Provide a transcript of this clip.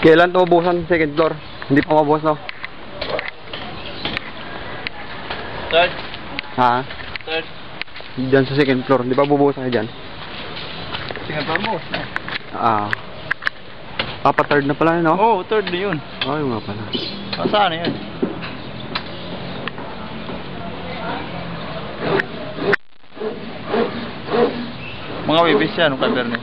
Kailan ito mabuhusan second floor? Hindi pa mabuhos, no? Third. Ha? Third. Diyan sa second floor. Hindi pa bubuhusan kayo dyan? Second floor mo? Papa third na pala yun, no? Oo, third na yun. Oo, yung nga pala. Saan na yun? Mga bibis yan, kay Bernie.